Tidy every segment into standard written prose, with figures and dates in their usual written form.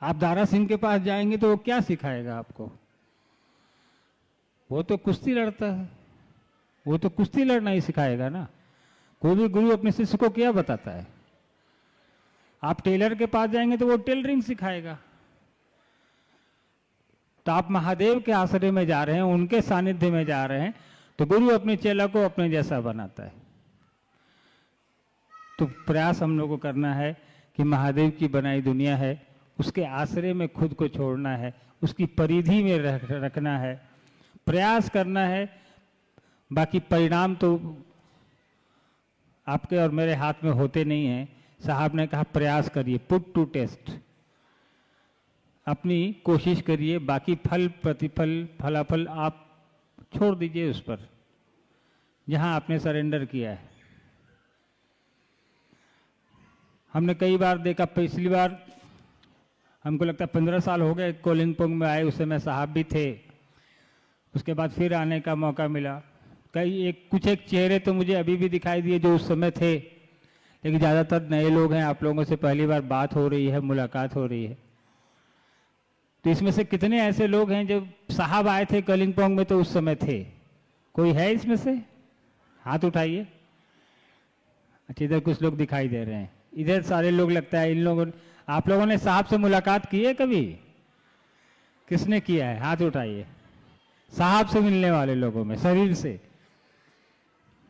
आप दारा सिंह के पास जाएंगे तो वो क्या सिखाएगा आपको? वो तो कुश्ती लड़ता है, वो तो कुश्ती लड़ना ही सिखाएगा ना। कोई भी गुरु अपने शिष्य को क्या बताता है? आप टेलर के पास जाएंगे तो वो टेलरिंग सिखाएगा। तो आप महादेव के आश्रय में जा रहे हैं, उनके सानिध्य में जा रहे हैं, तो गुरु अपने चेला को अपने जैसा बनाता है। तो प्रयास हम लोग को करना है कि महादेव की बनाई दुनिया है, उसके आश्रय में खुद को छोड़ना है, उसकी परिधि में रखना है, प्रयास करना है। बाकी परिणाम तो आपके और मेरे हाथ में होते नहीं हैं। साहब ने कहा प्रयास करिए, पुट टू टेस्ट, अपनी कोशिश करिए, बाकी फल प्रतिफल फलाफल आप छोड़ दीजिए उस पर, जहां आपने सरेंडर किया है। हमने कई बार देखा, पिछली बार हमको लगता है 15 साल हो गए कोलिंगपोंग में आए, उस समय साहब भी थे, उसके बाद फिर आने का मौका मिला। कुछ एक चेहरे तो मुझे अभी भी दिखाई दिए जो उस समय थे, लेकिन ज़्यादातर नए लोग हैं। आप लोगों से पहली बार बात हो रही है, मुलाकात हो रही है। तो इसमें से कितने ऐसे लोग हैं जो साहब आए थे कलिंगपोंग में तो उस समय थे? कोई है इसमें से? हाथ उठाइए। अच्छा, इधर कुछ लोग दिखाई दे रहे हैं, इधर सारे लोग लगता है। इन लोगों, आप लोगों ने साहब से मुलाकात की है कभी? किसने किया है? हाथ उठाइए। साहब से मिलने वाले लोगों में शरीर से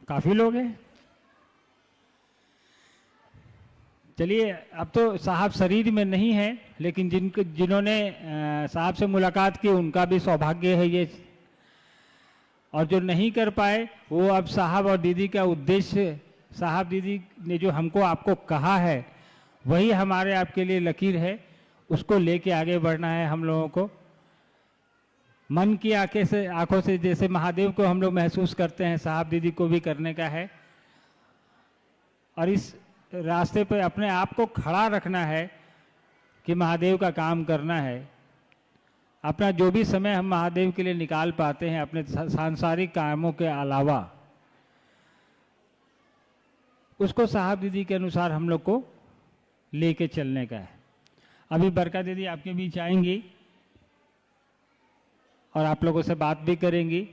काफी लोग हैं। चलिए, अब तो साहब शरीर में नहीं है, लेकिन जिन्होंने साहब से मुलाकात की उनका भी सौभाग्य है ये। और जो नहीं कर पाए वो अब साहब और दीदी का उद्देश्य, साहब दीदी ने जो हमको आपको कहा है वही हमारे आपके लिए लकीर है, उसको लेके आगे बढ़ना है हम लोगों को। मन की आंखों से जैसे महादेव को हम लोग महसूस करते हैं, साहब दीदी को भी करने का है। और इस रास्ते पे अपने आप को खड़ा रखना है कि महादेव का काम करना है। अपना जो भी समय हम महादेव के लिए निकाल पाते हैं अपने सांसारिक कामों के अलावा, उसको साहब दीदी के अनुसार हम लोग को लेके चलने का है। अभी बरका दीदी आपके बीच आएंगी और आप लोगों से बात भी करेंगी।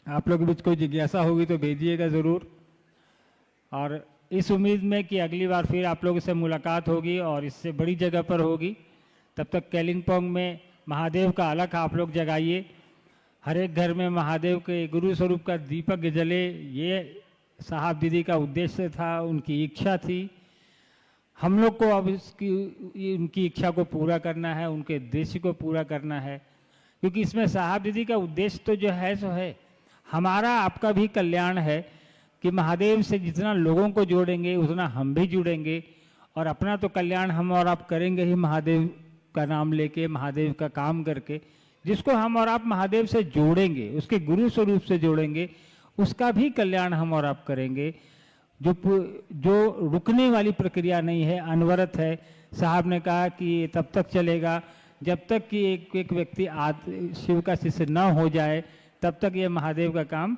आप लोगों के बीच कोई जिज्ञासा होगी तो भेजिएगा ज़रूर। और इस उम्मीद में कि अगली बार फिर आप लोगों से मुलाकात होगी और इससे बड़ी जगह पर होगी। तब तक कलिंगपोंग में महादेव का अलख आप लोग जगाइए। हर एक घर में महादेव के गुरु स्वरूप का दीपक जले, ये साहब दीदी का उद्देश्य था, उनकी इच्छा थी। हम लोग को अब उनकी इच्छा को पूरा करना है, उनके उद्देश्य को पूरा करना है। क्योंकि इसमें साहब दीदी का उद्देश्य तो जो है सो है, हमारा आपका भी कल्याण है कि महादेव से जितना लोगों को जोड़ेंगे उतना हम भी जुड़ेंगे। और अपना तो कल्याण हम और आप करेंगे ही महादेव का नाम लेके, महादेव का काम करके। जिसको हम और आप महादेव से जोड़ेंगे, उसके गुरु स्वरूप से जोड़ेंगे, उसका भी कल्याण हम और आप करेंगे। जो रुकने वाली प्रक्रिया नहीं है, अनवरत है। साहब ने कहा कि तब तक चलेगा जब तक कि एक व्यक्ति शिव का शिष्य न हो जाए, तब तक ये महादेव का काम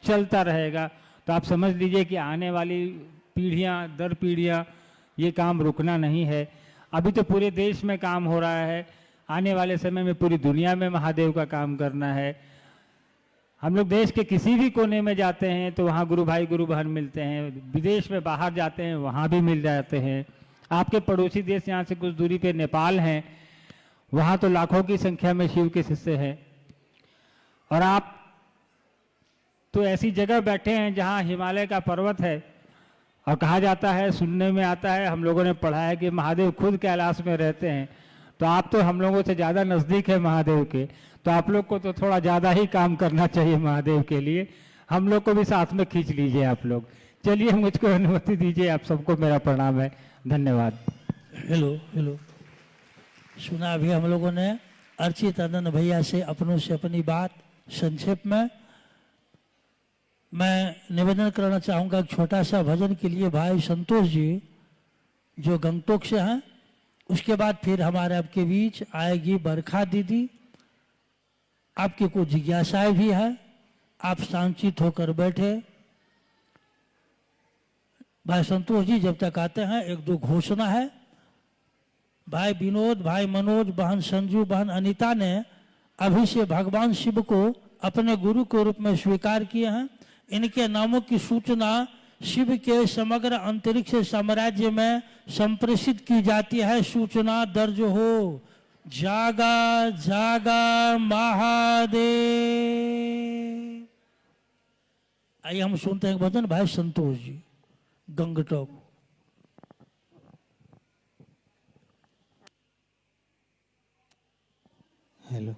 चलता रहेगा। तो आप समझ लीजिए कि आने वाली पीढ़ियां दर पीढ़ियां ये काम रुकना नहीं है। अभी तो पूरे देश में काम हो रहा है, आने वाले समय में पूरी दुनिया में महादेव का काम करना है। हम लोग देश के किसी भी कोने में जाते हैं तो वहाँ गुरु भाई गुरु बहन मिलते हैं। विदेश में बाहर जाते हैं वहाँ भी मिल जाते हैं। आपके पड़ोसी देश यहाँ से कुछ दूरी पे नेपाल हैं, वहाँ तो लाखों की संख्या में शिव के शिष्य हैं। और आप तो ऐसी जगह बैठे हैं जहाँ हिमालय का पर्वत है और कहा जाता है, सुनने में आता है, हम लोगों ने पढ़ा है कि महादेव खुद कैलाश में रहते हैं। तो आप तो हम लोगों से ज़्यादा नज़दीक है महादेव के, तो आप लोग को तो थोड़ा ज़्यादा ही काम करना चाहिए महादेव के लिए। हम लोग को भी साथ में खींच लीजिए आप लोग। चलिए, मुझको अनुमति दीजिए। आप सबको मेरा प्रणाम है, धन्यवाद। Hello hello. सुना अभी हम लोगों ने अर्चित आनंद भैया से अपनों से अपनी बात संक्षेप में। मैं निवेदन करना चाहूँगा छोटा सा भजन के लिए भाई संतोष जी जो गंगटोक से हैं, उसके बाद फिर हमारे आपके बीच आएगी बरखा दीदी। आपकी कुछ जिज्ञासाएं भी है, आप शांतित होकर बैठे। भाई संतोष जी जब तक आते हैं एक दो घोषणा है, भाई विनोद, भाई मनोज, बहन संजू, बहन अनीता ने अभी से भगवान शिव को अपने गुरु के रूप में स्वीकार किए हैं। इनके नामों की सूचना शिव के समग्र अंतरिक्ष साम्राज्य में संप्रेषित की जाती है। सूचना दर्ज हो। जागा जागा महादेव। आइए हम सुनते हैं भजन भाई संतोष जी गंगटोक। हेलो।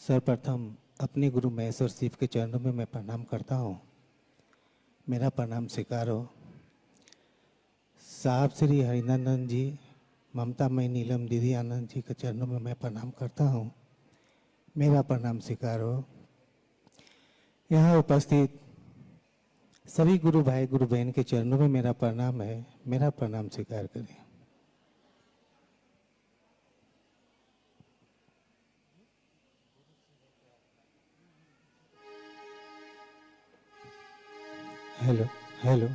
सर्वप्रथम अपने गुरु महेश्वर शिव के चरणों में मैं प्रणाम करता हूँ। मेरा प्रणाम स्वीकार हो। साहब श्री हरिनंदन जी, ममता मई नीलम दीदी आनंद जी के चरणों में मैं प्रणाम करता हूँ। मेरा प्रणाम स्वीकार हो। यहाँ उपस्थित सभी गुरु भाई गुरु बहन के चरणों में मेरा प्रणाम है। मेरा प्रणाम स्वीकार करें। Hello hello.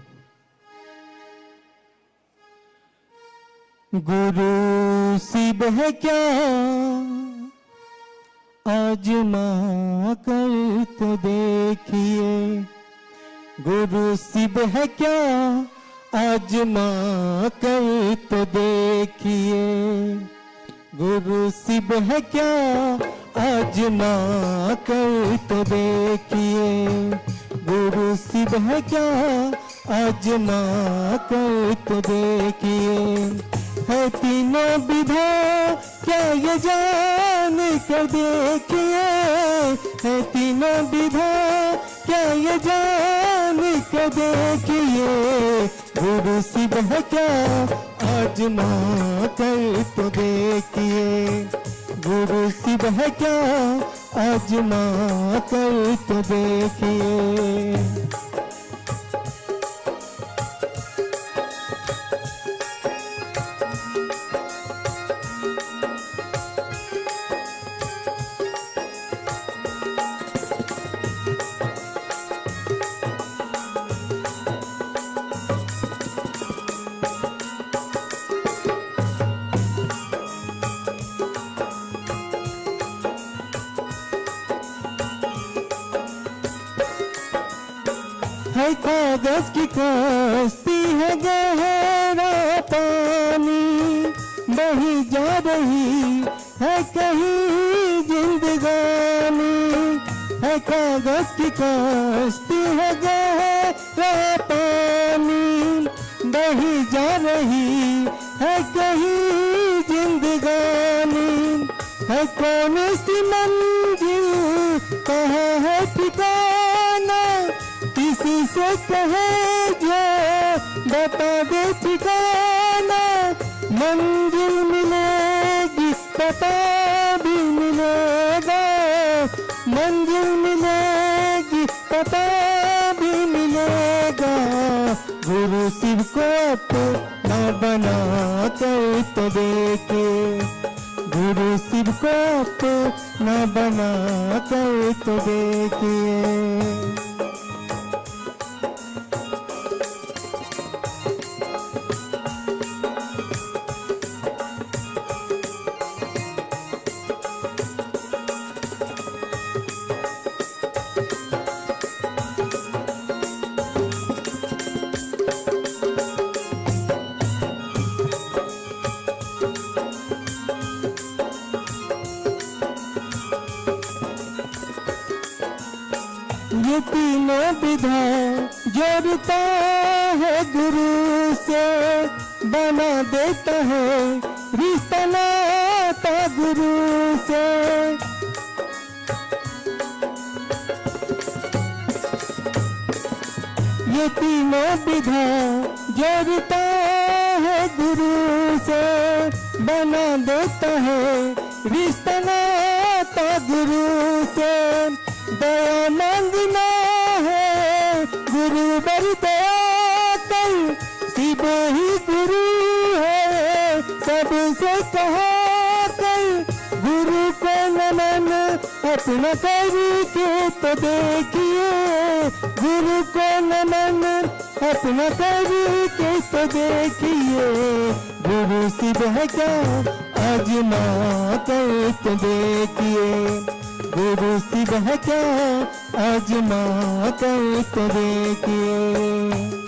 गुरु शिव है क्या आजमा कर तो देखिए। गुरु शिव है क्या आजमा कर तो देखिए। गुरु शिव है क्या आजमा कर तो देखिए। गुरु शिव है क्या आजमा कर तो देखिए। है तीनों विधा क्या ये जान कर देखिए। है तीनों विधा क्या ये जान कर देखिए। गुरु शिव है क्या आजमा कर तो देखिए। गुरु शिव है क्या आजमा कर तो देखिए। है कागज की कश्ती है गहरा पानी। बही जा रही है कहीं जिंदगानी। है कागज की कश्ती है गहरा पानी। बही जा रही है कहीं जिंदगानी। है कौन सी मंजिल कहाँ है ठिकाना। किसी से कहे जो बता दे ठिकाना। मंजिल मिलेगी पता भी मिलेगा। मंजिल मिलेगी पता भी मिलेगा। गुरु शिव को अपना बना कर तो देखे। गुरु शिव को अपना बना कर तो देखिए। ये तीनों विधा जोड़ता है गुरु से। बना देता है रिश्ता नाता गुरु से। ये तीनों विधा जोड़ता है गुरु से। बना देता है रिश्ता नाता गुरु से। दया मांगना है गुरु बर दया कर। शिव ही गुरु है सबसे कहा कर। गुरु को नमन अपना करके तो देखिए गुरु को नमन, अपना करके तो देखिए गुरु शिव है क्या, आजमा कर तो देखिए गुरु शिव है क्या, आजमा कर तो देखिए।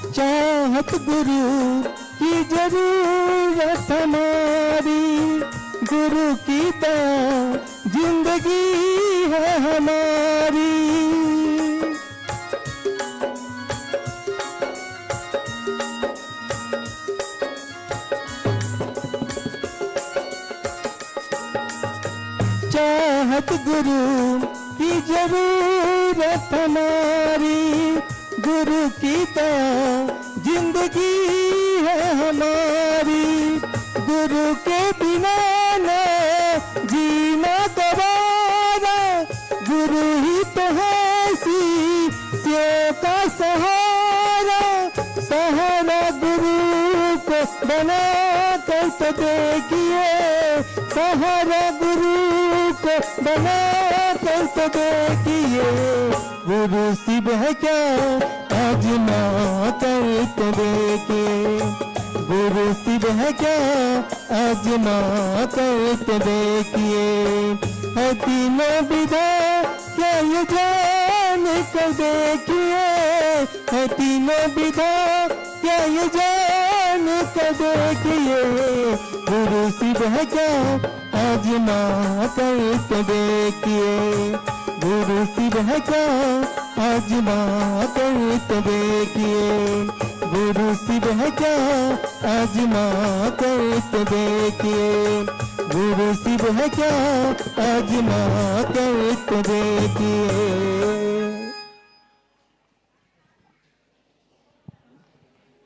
चाहत गुरु की जरूरत हमारी, गुरु की तो जिंदगी है हमारी। चाहत गुरु की जरूरत हमारी, गुरु की तो जिंदगी है हमारी। गुरु के बिना न जीना गवारा, गुरु ही तो है शिष्यों का सहारा। सहारा गुरु को बना कर तो देखिए, सहारा गुरु को बना कर तो देखिए गुरु शिव है क्या, आजमा कर तो देखिए गुरु शिव है क्या, आजमा कर तो देखिए। है तीनों विधा क्या ये जान कर देखिए, है तीनों विधा क्या ये जान कर देखिए गुरु शिव है क्या, आजमा कर तो देखिए गुरु शिव है क्या, आजमा कर तो देखिए गुरु शिव है क्या, आजमा कर तो देखिए गुरु शिव है क्या, आजमा कर तो देखिए।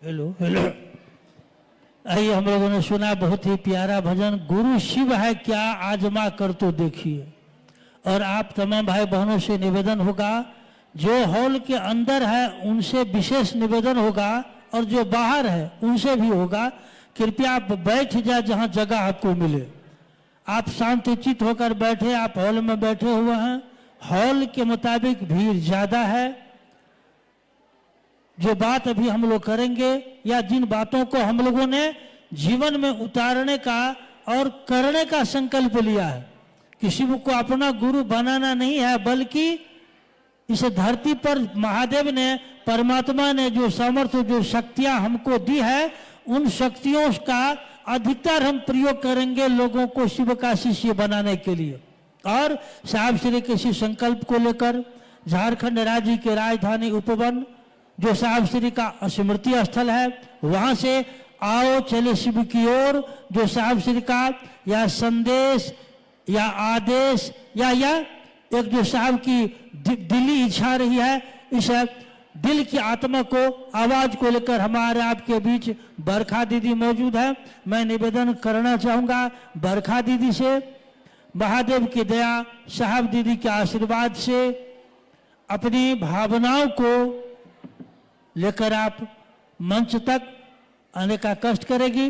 Hello hello. आइए, हम लोगों ने सुना बहुत ही प्यारा भजन, गुरु शिव है क्या, आजमा कर तो देखिए। और आप तमाम भाई बहनों से निवेदन होगा, जो हॉल के अंदर है उनसे विशेष निवेदन होगा, और जो बाहर है उनसे भी होगा, कृपया आप बैठ जाए जहां जगह आपको मिले। आप शांतिचित होकर बैठे, आप हॉल में बैठे हुए हैं, हॉल के मुताबिक भीड़ ज्यादा है। जो बात अभी हम लोग करेंगे या जिन बातों को हम लोगों ने जीवन में उतारने का और करने का संकल्प लिया है, किसी को अपना गुरु बनाना नहीं है, बल्कि इस धरती पर महादेव ने, परमात्मा ने जो सामर्थ्य, जो शक्तियां हमको दी है, उन शक्तियों का अधिकतर हम प्रयोग करेंगे लोगों को शिव का शिष्य बनाने के लिए। और साहब श्री के इसी संकल्प को लेकर झारखंड राज्य के राजधानी उपवन, जो साहब श्री का स्मृति स्थल है, वहां से आओ चले शिव की ओर, जो साहब श्री का या संदेश या आदेश या एक जो साहब की दिली इच्छा रही है, इस दिल की आत्मा को, आवाज को लेकर हमारे आपके बीच बरखा दीदी मौजूद है। मैं निवेदन करना चाहूंगा बरखा दीदी से, महादेव की दया, साहब दीदी के आशीर्वाद से अपनी भावनाओं को लेकर आप मंच तक आने का कष्ट करेगी।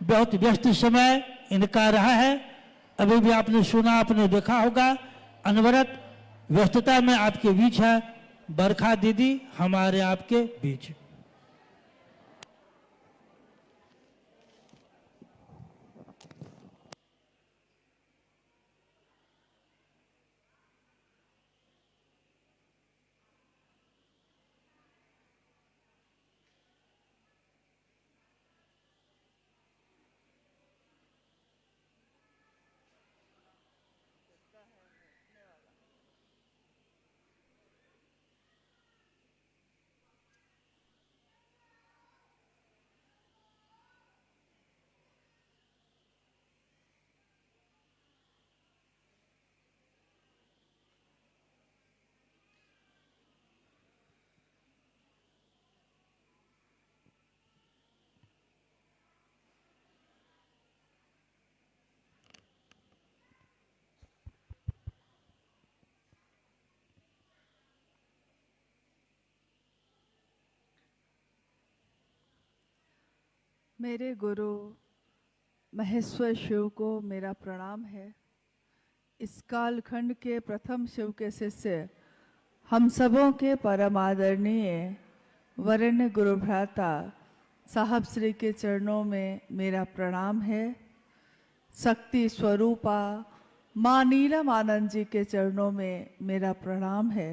बहुत व्यस्त समय इनका रहा है, अभी भी आपने सुना, आपने देखा होगा, अनवरत व्यस्तता में आपके बीच है बरखा दीदी, हमारे आपके बीच। मेरे गुरु महेश्वर शिव को मेरा प्रणाम है। इस कालखंड के प्रथम शिव के शिष्य हम सबों के परम आदरणीय वरेण्य गुरु भ्राता साहब श्री के चरणों में मेरा प्रणाम है। शक्ति स्वरूपा माँ नीलम आनंद जी के चरणों में मेरा प्रणाम है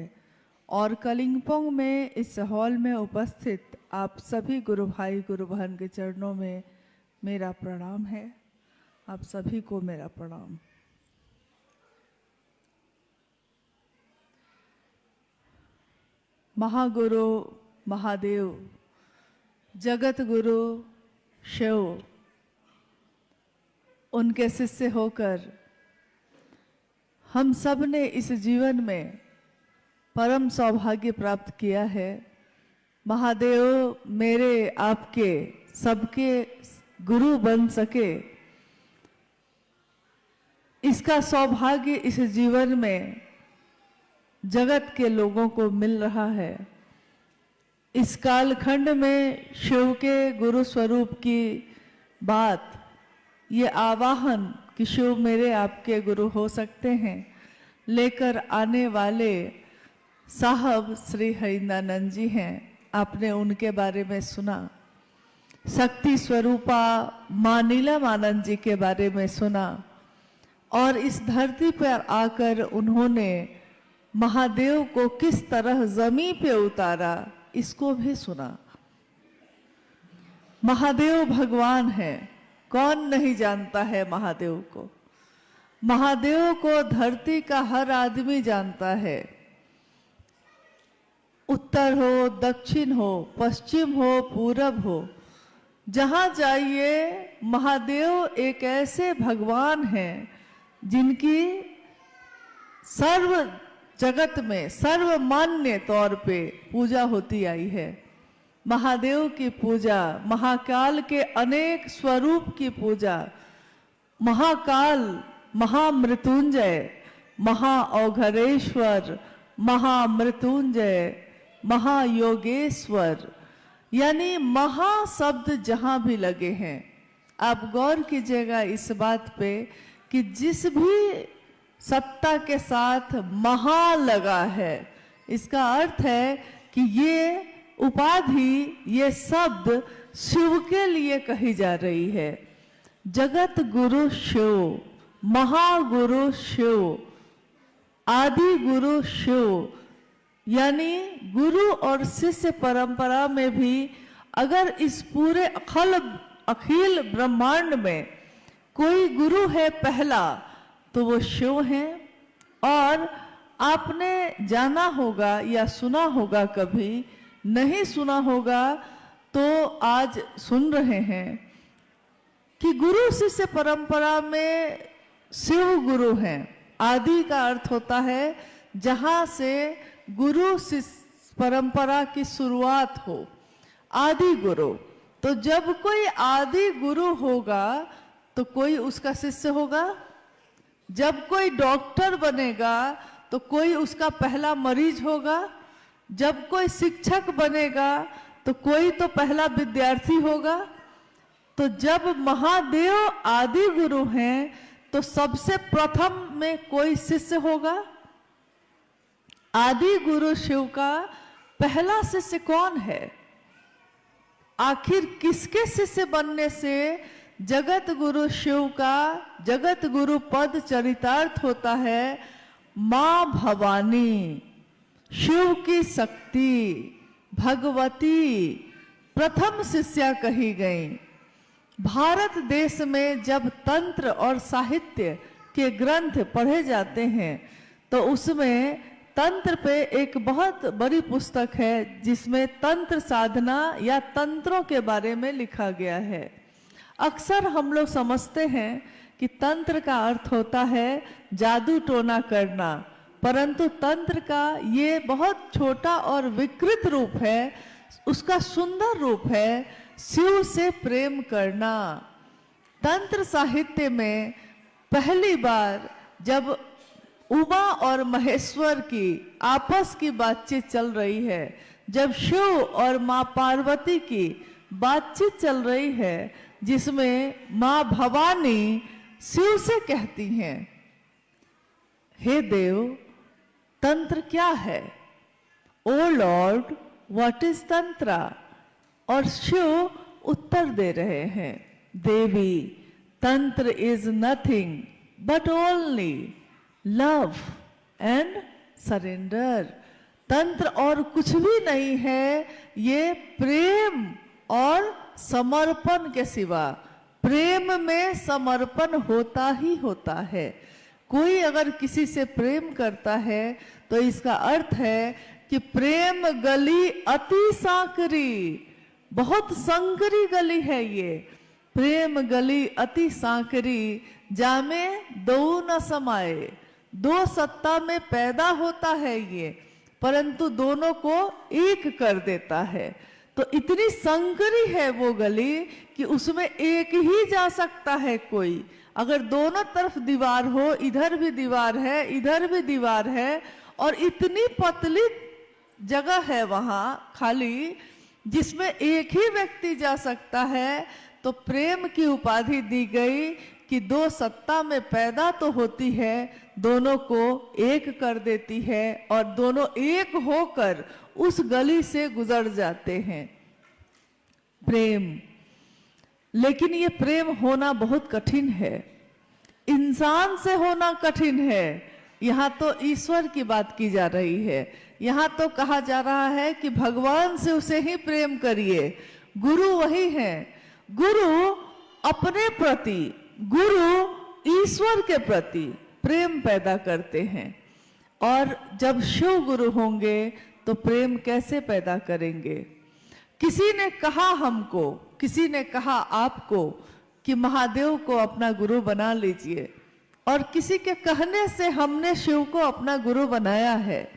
और कलिंगपोंग में इस हॉल में उपस्थित आप सभी गुरु भाई गुरु बहन के चरणों में मेरा प्रणाम है। आप सभी को मेरा प्रणाम। महागुरु महादेव जगत गुरु शिव उनके शिष्य होकर हम सब ने इस जीवन में परम सौभाग्य प्राप्त किया है। महादेव मेरे आपके सबके गुरु बन सके, इसका सौभाग्य इस जीवन में जगत के लोगों को मिल रहा है। इस कालखंड में शिव के गुरु स्वरूप की बात, ये आवाहन कि शिव मेरे आपके गुरु हो सकते हैं, लेकर आने वाले साहब श्री हरिंदानंद जी हैं। आपने उनके बारे में सुना। शक्ति स्वरूपा माँ नीलम आनंद जी के बारे में सुना और इस धरती पर आकर उन्होंने महादेव को किस तरह जमीन पे उतारा, इसको भी सुना। महादेव भगवान है, कौन नहीं जानता है महादेव को। महादेव को धरती का हर आदमी जानता है। उत्तर हो, दक्षिण हो, पश्चिम हो, पूरब हो, जहां जाइए महादेव एक ऐसे भगवान हैं जिनकी सर्व जगत में सर्वमान्य तौर पे पूजा होती आई है। महादेव की पूजा, महाकाल के अनेक स्वरूप की पूजा, महाकाल, महामृत्युंजय, महाऔघरेश्वर, महामृत्युंजय, महायोगेश्वर, यानी महा शब्द जहां भी लगे हैं, आप गौर कीजिएगा इस बात पे कि जिस भी सत्ता के साथ महा लगा है, इसका अर्थ है कि ये उपाधि, ये शब्द शिव के लिए कही जा रही है। जगत गुरु शिव, महागुरु शिव, आदि गुरु शिव, यानी गुरु और शिष्य परंपरा में भी अगर इस पूरे अखिल ब्रह्मांड में कोई गुरु है पहला, तो वो शिव हैं। और आपने जाना होगा या सुना होगा, कभी नहीं सुना होगा तो आज सुन रहे हैं कि गुरु शिष्य परंपरा में शिव गुरु हैं। आदि का अर्थ होता है जहां से गुरु शिष्य परंपरा की शुरुआत हो, आदि गुरु। तो जब कोई आदि गुरु होगा तो कोई उसका शिष्य होगा। जब कोई डॉक्टर बनेगा तो कोई उसका पहला मरीज होगा। जब कोई शिक्षक बनेगा तो कोई तो पहला विद्यार्थी होगा। तो जब महादेव आदि गुरु हैं तो सबसे प्रथम में कोई शिष्य होगा। आदि गुरु शिव का पहला शिष्य कौन है? आखिर किसके शिष्य बनने से जगत गुरु शिव का जगत गुरु पद चरितार्थ होता है? मां भवानी, शिव की शक्ति, भगवती प्रथम शिष्या कही गई। भारत देश में जब तंत्र और साहित्य के ग्रंथ पढ़े जाते हैं तो उसमें तंत्र पे एक बहुत बड़ी पुस्तक है जिसमें तंत्र साधना या तंत्रों के बारे में लिखा गया है। अक्सर हम लोग समझते हैं कि तंत्र का अर्थ होता है जादू टोना करना, परंतु तंत्र का ये बहुत छोटा और विकृत रूप है। उसका सुंदर रूप है शिव से प्रेम करना। तंत्र साहित्य में पहली बार जब उमा और महेश्वर की आपस की बातचीत चल रही है, जब शिव और मां पार्वती की बातचीत चल रही है जिसमें मां भवानी शिव से कहती हैं, हे देव, तंत्र क्या है? ओ लॉर्ड, व्हाट इज तंत्रा? और शिव उत्तर दे रहे हैं, देवी, तंत्र is nothing but only love and surrender. तंत्र और कुछ भी नहीं है, ये प्रेम और समर्पण के सिवा। प्रेम में समर्पण होता ही होता है। कोई अगर किसी से प्रेम करता है तो इसका अर्थ है कि प्रेम गली अति सांकरी, बहुत संकरी गली है ये। प्रेम गली अति सांकरी, जामे दो न समाये। दो सत्ता में पैदा होता है ये, परंतु दोनों को एक कर देता है। तो इतनी संकरी है वो गली कि उसमें एक ही जा सकता है कोई। अगर दोनों तरफ दीवार हो, इधर भी दीवार है, इधर भी दीवार है, और इतनी पतली जगह है वहां खाली, जिसमें एक ही व्यक्ति जा सकता है, तो प्रेम की उपाधि दी गई कि दो सत्ता में पैदा तो होती है, दोनों को एक कर देती है और दोनों एक होकर उस गली से गुजर जाते हैं। प्रेम, लेकिन ये प्रेम होना बहुत कठिन है। इंसान से होना कठिन है। यहाँ तो ईश्वर की बात की जा रही है। यहाँ तो कहा जा रहा है कि भगवान से उसे ही प्रेम करिए। गुरु वही है। गुरु अपने प्रति, गुरु ईश्वर के प्रति प्रेम पैदा करते हैं। और जब शिव गुरु होंगे तो प्रेम कैसे पैदा करेंगे? किसी ने कहा हमको, किसी ने कहा आपको कि महादेव को अपना गुरु बना लीजिए, और किसी के कहने से हमने शिव को अपना गुरु बनाया है।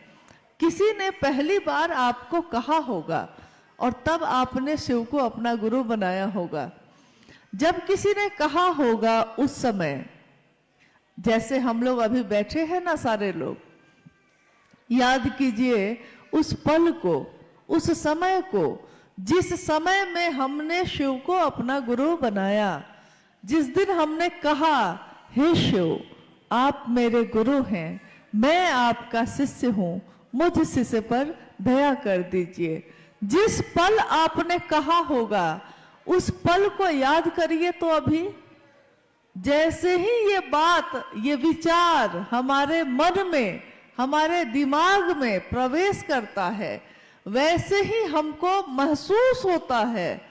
किसी ने पहली बार आपको कहा होगा और तब आपने शिव को अपना गुरु बनाया होगा। जब किसी ने कहा होगा उस समय, जैसे हम लोग अभी बैठे हैं ना सारे लोग, याद कीजिए उस पल को, उस समय को, जिस समय में हमने शिव को अपना गुरु बनाया। जिस दिन हमने कहा, हे शिव, आप मेरे गुरु हैं, मैं आपका शिष्य हूं, मुझ शिष्य पर दया कर दीजिए। जिस पल आपने कहा होगा उस पल को याद करिए। तो अभी जैसे ही ये बात, ये विचार हमारे मन में, हमारे दिमाग में प्रवेश करता है, वैसे ही हमको महसूस होता है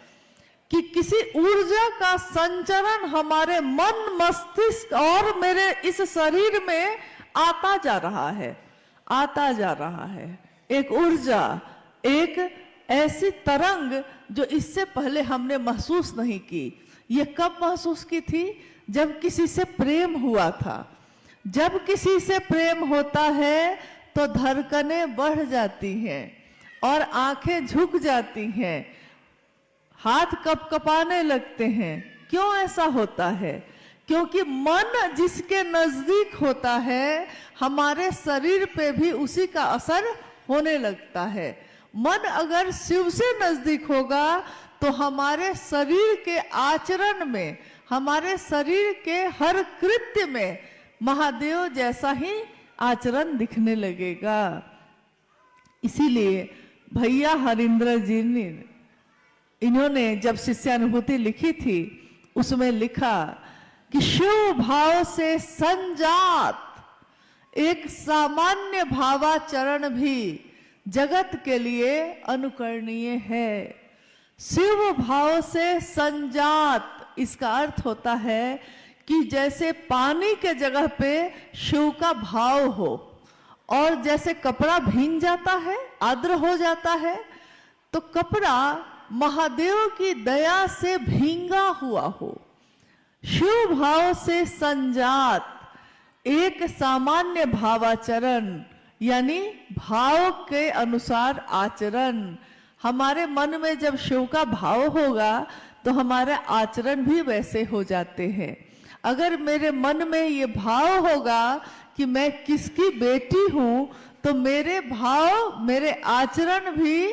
कि किसी ऊर्जा का संचरण हमारे मन, मस्तिष्क और मेरे इस शरीर में आता जा रहा है, आता जा रहा है। एक ऊर्जा, एक ऐसी तरंग जो इससे पहले हमने महसूस नहीं की। ये कब महसूस की थी? जब किसी से प्रेम हुआ था। जब किसी से प्रेम होता है तो धड़कनें बढ़ जाती हैं और आंखें झुक जाती हैं, हाथ कपकपाने लगते हैं। क्यों ऐसा होता है? क्योंकि मन जिसके नजदीक होता है, हमारे शरीर पे भी उसी का असर होने लगता है। मन अगर शिव से नजदीक होगा तो हमारे शरीर के आचरण में, हमारे शरीर के हर कृत्य में महादेव जैसा ही आचरण दिखने लगेगा। इसीलिए भैया हरिंद्र जी ने, इन्होंने जब शिष्यानुभूति लिखी थी उसमें लिखा कि शिव भाव से संजात एक सामान्य भावाचरण भी जगत के लिए अनुकरणीय है। शिव भाव से संजात, इसका अर्थ होता है कि जैसे पानी के जगह पे शिव का भाव हो, और जैसे कपड़ा भीग जाता है, आर्द्र हो जाता है, तो कपड़ा महादेव की दया से भींगा हुआ हो। शिव भाव से संजात एक सामान्य भावाचरण, यानी भाव के अनुसार आचरण। हमारे मन में जब शिव का भाव होगा तो हमारे आचरण भी वैसे हो जाते हैं। अगर मेरे मन में ये भाव होगा कि मैं किसकी बेटी हूं, तो मेरे भाव, मेरे आचरण भी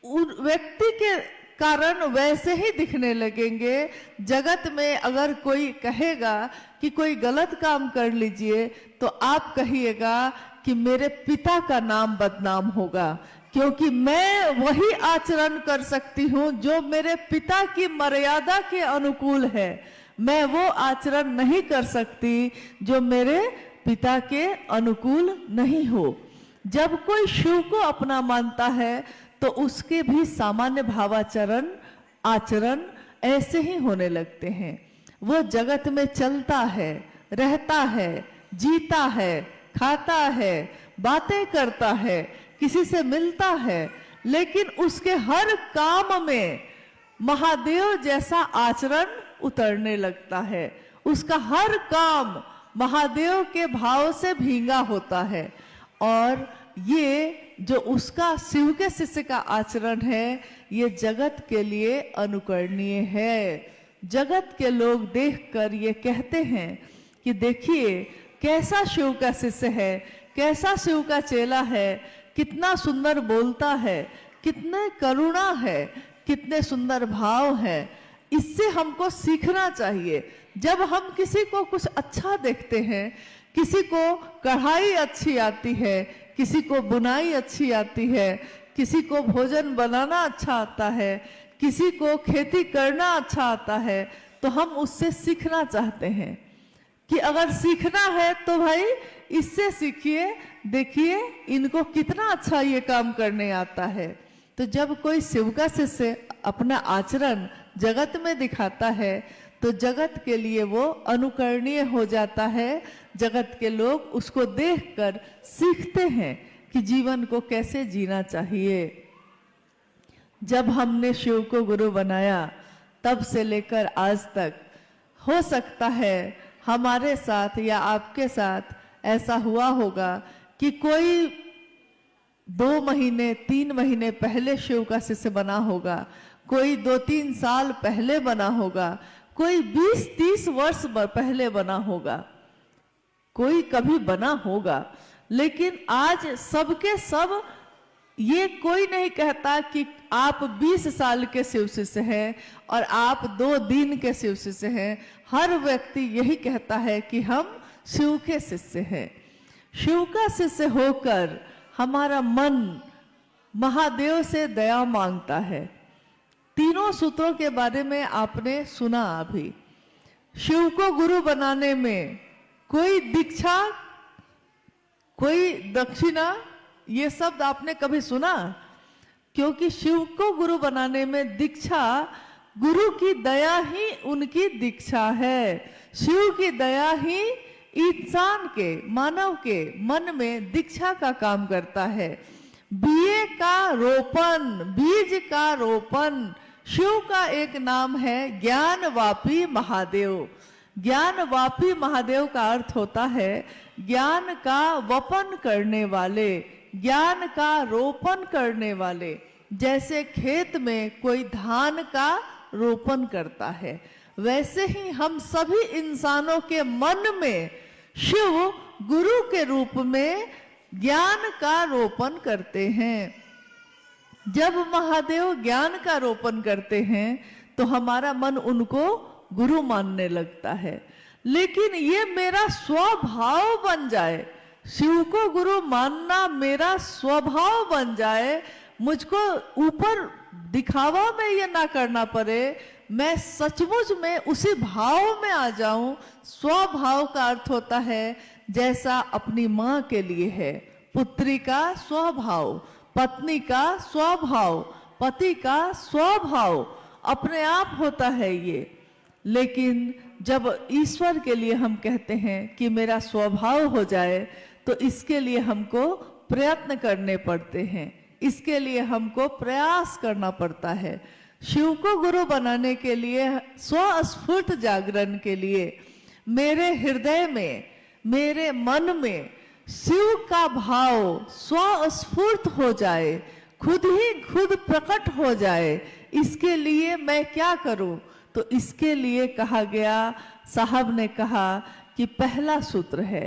उन व्यक्ति के कारण वैसे ही दिखने लगेंगे। जगत में अगर कोई कहेगा कि कोई गलत काम कर लीजिए तो आप कहिएगा कि मेरे पिता का नाम बदनाम होगा, क्योंकि मैं वही आचरण कर सकती हूँ जो मेरे पिता की मर्यादा के अनुकूल है। मैं वो आचरण नहीं कर सकती जो मेरे पिता के अनुकूल नहीं हो। जब कोई शिव को अपना मानता है तो उसके भी सामान्य भावाचरण आचरण ऐसे ही होने लगते हैं। वो जगत में चलता है, रहता है, जीता है, खाता है, बातें करता है, किसी से मिलता है, लेकिन उसके हर काम में महादेव जैसा आचरण उतरने लगता है। उसका हर काम महादेव के भाव से भींगा होता है। और ये जो उसका शिव के शिष्य का आचरण है, ये जगत के लिए अनुकरणीय है। जगत के लोग देखकर ये कहते हैं कि देखिए कैसा शिव का शिष्य है, कैसा शिव का चेला है, कितना सुंदर बोलता है, कितने करुणा है, कितने सुंदर भाव है। इससे हमको सीखना चाहिए। जब हम किसी को कुछ अच्छा देखते हैं, किसी को कढ़ाई अच्छी आती है, किसी को बुनाई अच्छी आती है, किसी को भोजन बनाना अच्छा आता है, किसी को खेती करना अच्छा आता है, तो हम उससे सीखना चाहते हैं कि अगर सीखना है तो भाई इससे सीखिए, देखिए इनको कितना अच्छा ये काम करने आता है। तो जब कोई शिव का शिष्य अपना आचरण जगत में दिखाता है तो जगत के लिए वो अनुकरणीय हो जाता है। जगत के लोग उसको देखकर सीखते हैं कि जीवन को कैसे जीना चाहिए। जब हमने शिव को गुरु बनाया तब से लेकर आज तक हो सकता है हमारे साथ या आपके साथ ऐसा हुआ होगा कि कोई 2 महीने 3 महीने पहले शिव का शिष्य बना होगा, कोई 2-3 साल पहले बना होगा, कोई 20-30 वर्ष पहले बना होगा, कोई कभी बना होगा। लेकिन आज सबके सब ये कोई नहीं कहता कि आप 20 साल के शिव शिष्य हैं और आप 2 दिन के शिव शिष्य हैं। हर व्यक्ति यही कहता है कि हम शिव के शिष्य हैं। शिव का शिष्य होकर हमारा मन महादेव से दया मांगता है। तीनों सूत्रों के बारे में आपने सुना अभी। शिव को गुरु बनाने में कोई दीक्षा, कोई दक्षिणा, ये शब्द आपने कभी सुना? क्योंकि शिव को गुरु बनाने में दीक्षा, गुरु की दया ही उनकी दीक्षा है। शिव की दया ही इंसान के, मानव के मन में दीक्षा का काम करता है। बीए का रोपण, बीज का रोपण, शिव का एक नाम है ज्ञानवापी महादेव। ज्ञानवापी महादेव का अर्थ होता है ज्ञान का वपन करने वाले, ज्ञान का रोपण करने वाले। जैसे खेत में कोई धान का रोपण करता है, वैसे ही हम सभी इंसानों के मन में शिव गुरु के रूप में ज्ञान का रोपण करते हैं। जब महादेव ज्ञान का रोपण करते हैं तो हमारा मन उनको गुरु मानने लगता है। लेकिन ये मेरा स्वभाव बन जाए, शिव को गुरु मानना मेरा स्वभाव बन जाए, मुझको ऊपर दिखावा में ये ना करना पड़े, मैं सचमुच में उसी भाव में आ जाऊं। स्वभाव का अर्थ होता है जैसा अपनी माँ के लिए है, पुत्री का स्वभाव, पत्नी का स्वभाव, पति का स्वभाव, अपने आप होता है ये। लेकिन जब ईश्वर के लिए हम कहते हैं कि मेरा स्वभाव हो जाए, तो इसके लिए हमको प्रयत्न करने पड़ते हैं, इसके लिए हमको प्रयास करना पड़ता है। शिव को गुरु बनाने के लिए, स्वस्फूर्त जागरण के लिए मेरे हृदय में, मेरे मन में शिव का भाव स्वस्फूर्त हो जाए, खुद ही खुद प्रकट हो जाए। इसके लिए मैं क्या करूं? तो इसके लिए कहा गया, साहब ने कहा कि पहला सूत्र है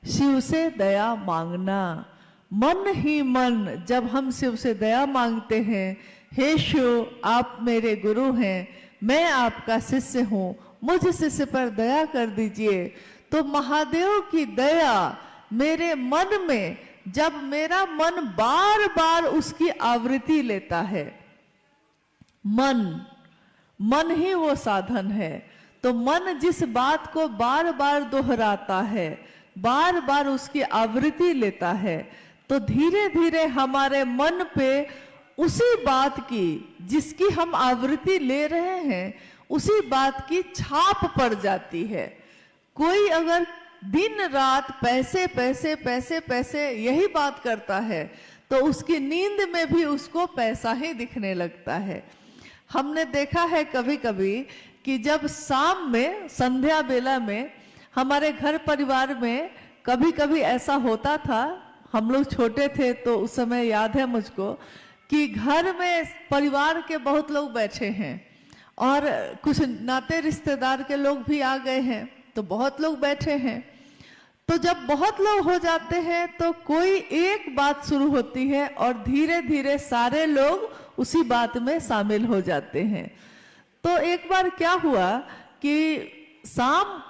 शिव से दया मांगना। मन ही मन, जब हम शिव से दया मांगते हैं हे शिव, आप मेरे गुरु हैं, मैं आपका शिष्य हूँ, मुझ शिष्य पर दया कर दीजिए। तो महादेव की दया मेरे मन में, जब मेरा मन बार बार उसकी आवृत्ति लेता है, मन ही वो साधन है, तो मन जिस बात को बार बार दोहराता है, बार बार उसकी आवृत्ति लेता है, तो धीरे धीरे हमारे मन पे उसी बात की, जिसकी हम आवृत्ति ले रहे हैं, उसी बात की छाप पड़ जाती है। कोई अगर दिन रात पैसे पैसे पैसे पैसे यही बात करता है, तो उसकी नींद में भी उसको पैसा ही दिखने लगता है। हमने देखा है कभी कभी कि जब शाम में, संध्या बेला में, हमारे घर परिवार में कभी कभी ऐसा होता था, हम लोग छोटे थे तो उस समय याद है मुझको, कि घर में परिवार के बहुत लोग बैठे हैं और कुछ नाते रिश्तेदार के लोग भी आ गए हैं, तो बहुत लोग बैठे हैं। तो जब बहुत लोग हो जाते हैं तो कोई एक बात शुरू होती है और धीरे धीरे सारे लोग उसी बात में शामिल हो जाते हैं। तो एक बार क्या हुआ कि शाम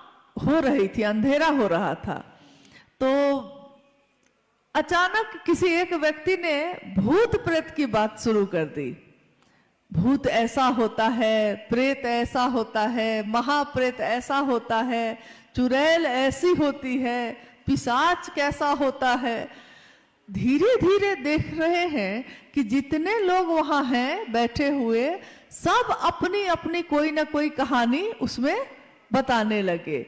हो रही थी, अंधेरा हो रहा था, तो अचानक किसी एक व्यक्ति ने भूत प्रेत की बात शुरू कर दी। भूत ऐसा होता है, प्रेत ऐसा होता है, महाप्रेत ऐसा होता है, चुड़ैल ऐसी होती है, पिशाच कैसा होता है। धीरे धीरे देख रहे हैं कि जितने लोग वहां हैं बैठे हुए, सब अपनी अपनी कोई ना कोई कहानी उसमें बताने लगे।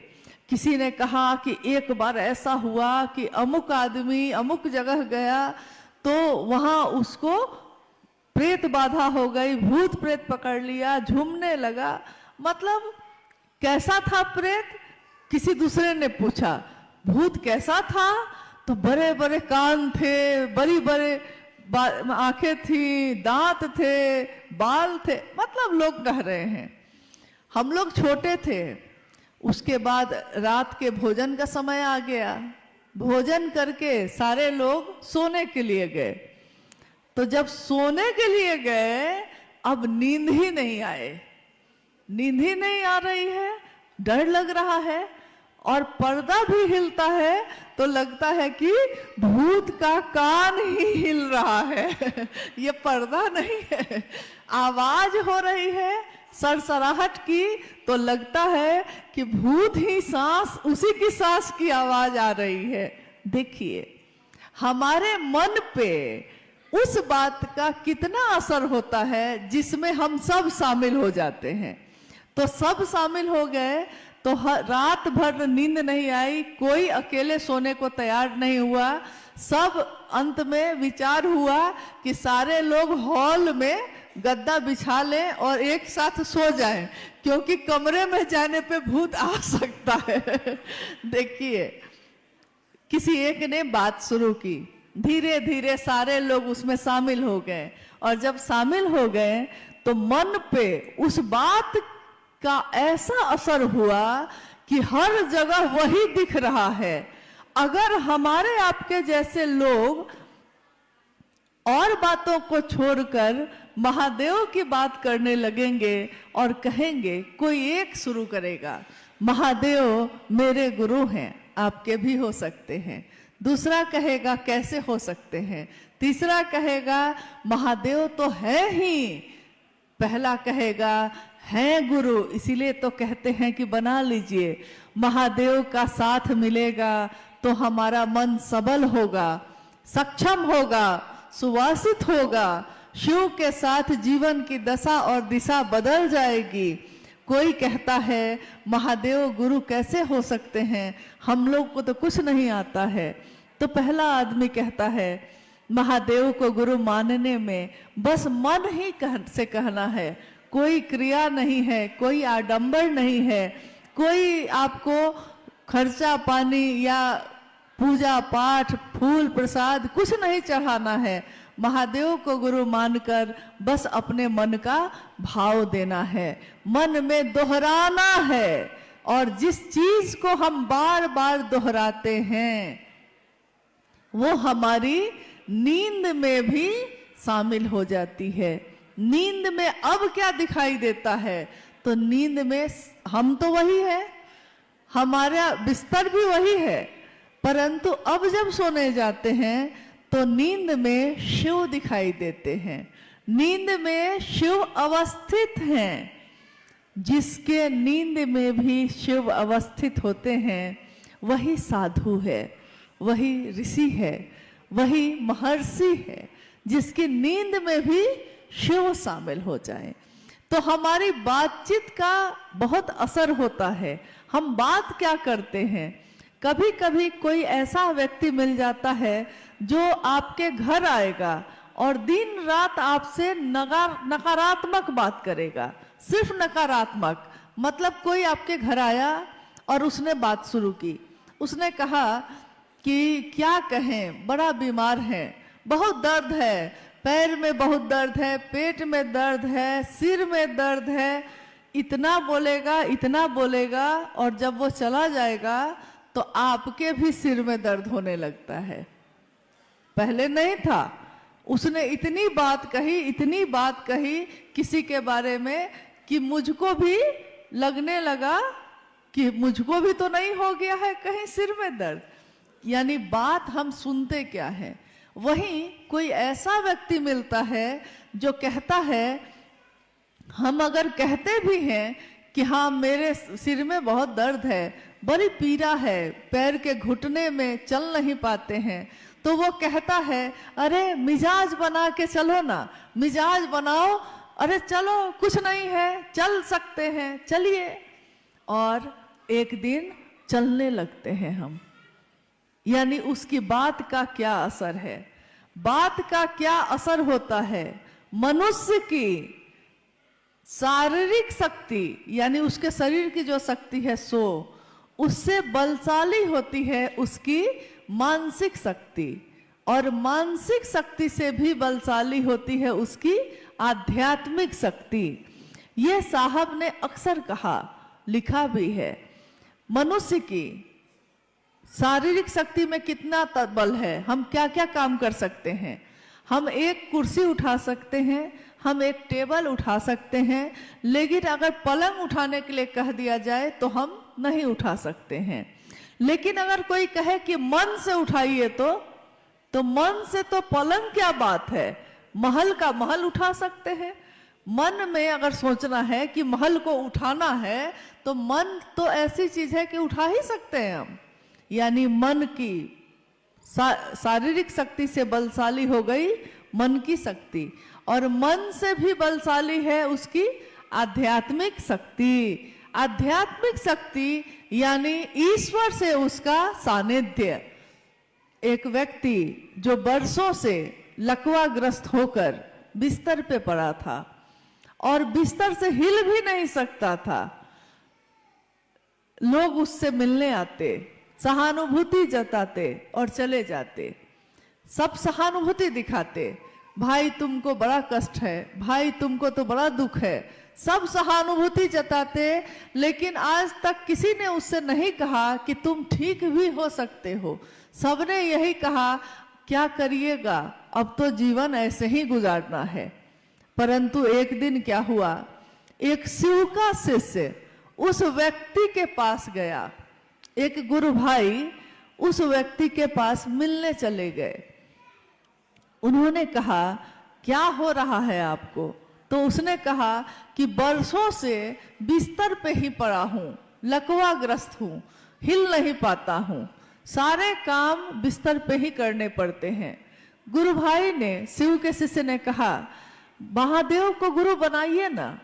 किसी ने कहा कि एक बार ऐसा हुआ कि अमुक आदमी अमुक जगह गया तो वहां उसको प्रेत बाधा हो गई, भूत प्रेत पकड़ लिया, झूमने लगा। मतलब कैसा था प्रेत? किसी दूसरे ने पूछा भूत कैसा था? तो बड़े बड़े कान थे, बड़ी बड़े आंखें थी, दांत थे, बाल थे। मतलब लोग कह रहे हैं। हम लोग छोटे थे। उसके बाद रात के भोजन का समय आ गया। भोजन करके सारे लोग सोने के लिए गए। तो जब सोने के लिए गए, अब नींद ही नहीं आए, नींद ही नहीं आ रही है, डर लग रहा है और पर्दा भी हिलता है तो लगता है कि भूत का कान ही हिल रहा है। ये पर्दा नहीं है, आवाज हो रही है सरसराहट की, तो लगता है कि भूत ही सांस, उसी की सांस की आवाज आ रही है। देखिए हमारे मन पे उस बात का कितना असर होता है जिसमें हम सब शामिल हो जाते हैं। तो सब शामिल हो गए तो रात भर नींद नहीं आई, कोई अकेले सोने को तैयार नहीं हुआ। सब अंत में विचार हुआ कि सारे लोग हॉल में गद्दा बिछा लें और एक साथ सो जाएं, क्योंकि कमरे में जाने पे भूत आ सकता है। देखिए किसी एक ने बात शुरू की, धीरे धीरे सारे लोग उसमें शामिल हो गए और जब शामिल हो गए तो मन पे उस बात का ऐसा असर हुआ कि हर जगह वही दिख रहा है। अगर हमारे आपके जैसे लोग और बातों को छोड़कर महादेव की बात करने लगेंगे और कहेंगे, कोई एक शुरू करेगा महादेव मेरे गुरु हैं, आपके भी हो सकते हैं। दूसरा कहेगा कैसे हो सकते हैं। तीसरा कहेगा महादेव तो है ही। पहला कहेगा है गुरु, इसीलिए तो कहते हैं कि बना लीजिए, महादेव का साथ मिलेगा तो हमारा मन सबल होगा, सक्षम होगा, सुवासित होगा। शिव के साथ जीवन की दशा और दिशा बदल जाएगी। कोई कहता है महादेव गुरु कैसे हो सकते हैं, हम लोग को तो कुछ नहीं आता है। तो पहला आदमी कहता है महादेव को गुरु मानने में बस मन ही से कहना है, कोई क्रिया नहीं है, कोई आडंबर नहीं है, कोई आपको खर्चा पानी या पूजा पाठ फूल प्रसाद कुछ नहीं चढ़ाना है। महादेव को गुरु मानकर बस अपने मन का भाव देना है, मन में दोहराना है। और जिस चीज को हम बार बार दोहराते हैं वो हमारी नींद में भी शामिल हो जाती है। नींद में अब क्या दिखाई देता है? तो नींद में हम तो वही है, हमारा बिस्तर भी वही है, परंतु अब जब सोने जाते हैं तो नींद में शिव दिखाई देते हैं। नींद में शिव अवस्थित हैं। जिसके नींद में भी शिव अवस्थित होते हैं वही साधु है, वही ऋषि है, वही महर्षि है, जिसकी नींद में भी शिव शामिल हो जाए। तो हमारी बातचीत का बहुत असर होता है। हम बात क्या करते हैं? कभी कभी कोई ऐसा व्यक्ति मिल जाता है जो आपके घर आएगा और दिन रात आपसे नकारात्मक बात करेगा, सिर्फ नकारात्मक। मतलब कोई आपके घर आया और उसने बात शुरू की, उसने कहा कि क्या कहें, बड़ा बीमार है, बहुत दर्द है, पैर में बहुत दर्द है, पेट में दर्द है, सिर में दर्द है, इतना बोलेगा इतना बोलेगा, और जब वो चला जाएगा तो आपके भी सिर में दर्द होने लगता है। पहले नहीं था। उसने इतनी बात कही, इतनी बात कही किसी के बारे में कि मुझको भी लगने लगा कि मुझको भी तो नहीं हो गया है कहीं सिर में दर्द। यानी बात हम सुनते क्या है। वहीं कोई ऐसा व्यक्ति मिलता है जो कहता है, हम अगर कहते भी हैं कि हाँ मेरे सिर में बहुत दर्द है, बड़ी पीड़ा है, पैर के घुटने में चल नहीं पाते हैं, तो वो कहता है अरे मिजाज बना के चलो ना, मिजाज बनाओ, अरे चलो कुछ नहीं है, चल सकते हैं, चलिए। और एक दिन चलने लगते हैं हम। यानी उसकी बात का क्या असर है, बात का क्या असर होता है। मनुष्य की शारीरिक शक्ति यानी उसके शरीर की जो शक्ति है सो उससे बलशाली होती है उसकी मानसिक शक्ति, और मानसिक शक्ति से भी बलशाली होती है उसकी आध्यात्मिक शक्ति। ये साहब ने अक्सर कहा, लिखा भी है। मनुष्य की शारीरिक शक्ति में कितना बल है, हम क्या क्या काम कर सकते हैं। हम एक कुर्सी उठा सकते हैं, हम एक टेबल उठा सकते हैं, लेकिन अगर पलंग उठाने के लिए कह दिया जाए तो हम नहीं उठा सकते हैं। लेकिन अगर कोई कहे कि मन से उठाइए तो मन से तो पलंग क्या बात है, महल का महल उठा सकते हैं। मन में अगर सोचना है कि महल को उठाना है तो मन तो ऐसी चीज है कि उठा ही सकते हैं हम। यानी मन की शारीरिक शक्ति से बलशाली हो गई मन की शक्ति, और मन से भी बलशाली है उसकी आध्यात्मिक शक्ति। आध्यात्मिक शक्ति यानी ईश्वर से उसका सानिध्य। एक व्यक्ति जो वर्षों से लकवाग्रस्त होकर बिस्तर पे पड़ा था और बिस्तर से हिल भी नहीं सकता था, लोग उससे मिलने आते, सहानुभूति जताते और चले जाते। सब सहानुभूति दिखाते, भाई तुमको बड़ा कष्ट है, भाई तुमको तो बड़ा दुख है, सब सहानुभूति जताते। लेकिन आज तक किसी ने उससे नहीं कहा कि तुम ठीक भी हो सकते हो। सबने यही कहा क्या करिएगा, अब तो जीवन ऐसे ही गुजारना है। परंतु एक दिन क्या हुआ, एक शिव का शिष्य उस व्यक्ति के पास गया। एक गुरु भाई उस व्यक्ति के पास मिलने चले गए। उन्होंने कहा क्या हो रहा है आपको? तो उसने कहा कि वर्षों से बिस्तर पे ही पड़ा हूं, लकवाग्रस्त हूं, हिल नहीं पाता हूं, सारे काम बिस्तर पे ही करने पड़ते हैं। गुरु भाई ने, शिव के शिष्य ने कहा महादेव को गुरु बनाइए ना,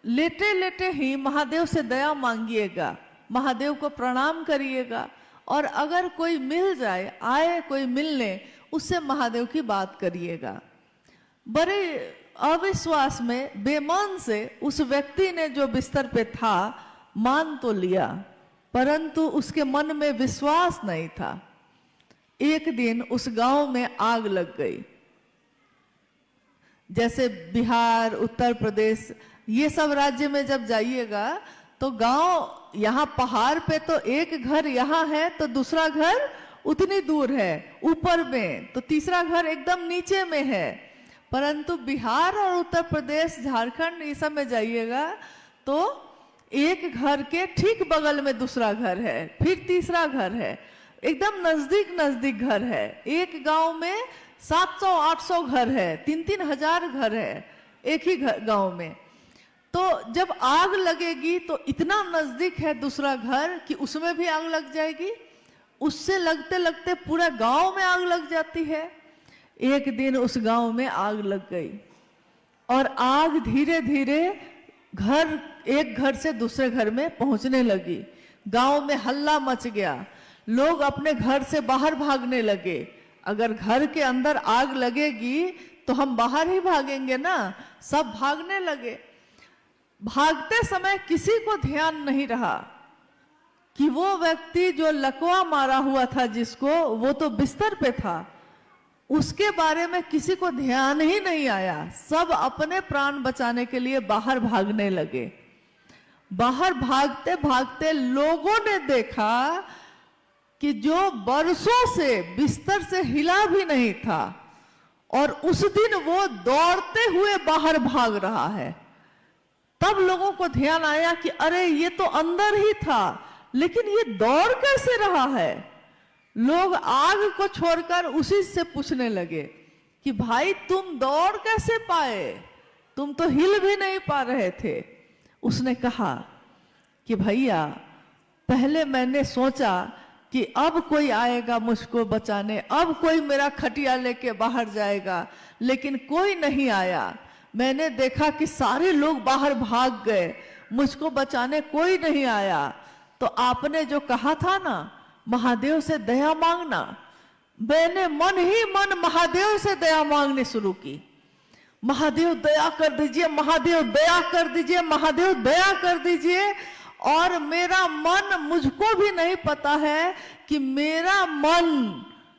लेटे लेटे ही महादेव से दया मांगिएगा, महादेव को प्रणाम करिएगा, और अगर कोई मिल जाए, आए कोई मिलने, उससे महादेव की बात करिएगा। बड़े अविश्वास में बेमान से उस व्यक्ति ने जो बिस्तर पे था मान तो लिया, परंतु उसके मन में विश्वास नहीं था। एक दिन उस गांव में आग लग गई। जैसे बिहार, उत्तर प्रदेश, ये सब राज्य में जब जाइएगा तो गांव, यहाँ पहाड़ पे तो एक घर यहाँ है तो दूसरा घर उतनी दूर है, ऊपर में तो तीसरा घर एकदम नीचे में है। परंतु बिहार और उत्तर प्रदेश, झारखंड ये सब में जाइएगा तो एक घर के ठीक बगल में दूसरा घर है, फिर तीसरा घर है, एकदम नजदीक नजदीक घर है। एक गांव में 700-800 घर है, 3-3 हजार घर है एक ही गांव में। तो जब आग लगेगी तो इतना नजदीक है दूसरा घर कि उसमें भी आग लग जाएगी, उससे लगते लगते पूरा गांव में आग लग जाती है। एक दिन उस गांव में आग लग गई और आग धीरे धीरे एक घर से दूसरे घर में पहुंचने लगी। गांव में हल्ला मच गया, लोग अपने घर से बाहर भागने लगे। अगर घर के अंदर आग लगेगी तो हम बाहर ही भागेंगे ना, सब भागने लगे। भागते समय किसी को ध्यान नहीं रहा कि वो व्यक्ति जो लकवा मारा हुआ था जिसको, वो तो बिस्तर पे था, उसके बारे में किसी को ध्यान ही नहीं आया। सब अपने प्राण बचाने के लिए बाहर भागने लगे। बाहर भागते भागते लोगों ने देखा कि जो बरसों से बिस्तर से हिला भी नहीं था और उस दिन वो दौड़ते हुए बाहर भाग रहा है। तब लोगों को ध्यान आया कि अरे ये तो अंदर ही था, लेकिन ये दौड़ कैसे रहा है। लोग आग को छोड़कर उसी से पूछने लगे कि भाई तुम दौड़ कैसे पाए, तुम तो हिल भी नहीं पा रहे थे। उसने कहा कि भैया पहले मैंने सोचा कि अब कोई आएगा मुझको बचाने, अब कोई मेरा खटिया लेके बाहर जाएगा, लेकिन कोई नहीं आया। मैंने देखा कि सारे लोग बाहर भाग गए, मुझको बचाने कोई नहीं आया। तो आपने जो कहा था ना महादेव से दया मांगना, मैंने मन ही मन महादेव से दया मांगनी शुरू की। महादेव दया कर दीजिए, महादेव दया कर दीजिए, महादेव दया कर दीजिए। और मेरा मन, मुझको भी नहीं पता है कि मेरा मन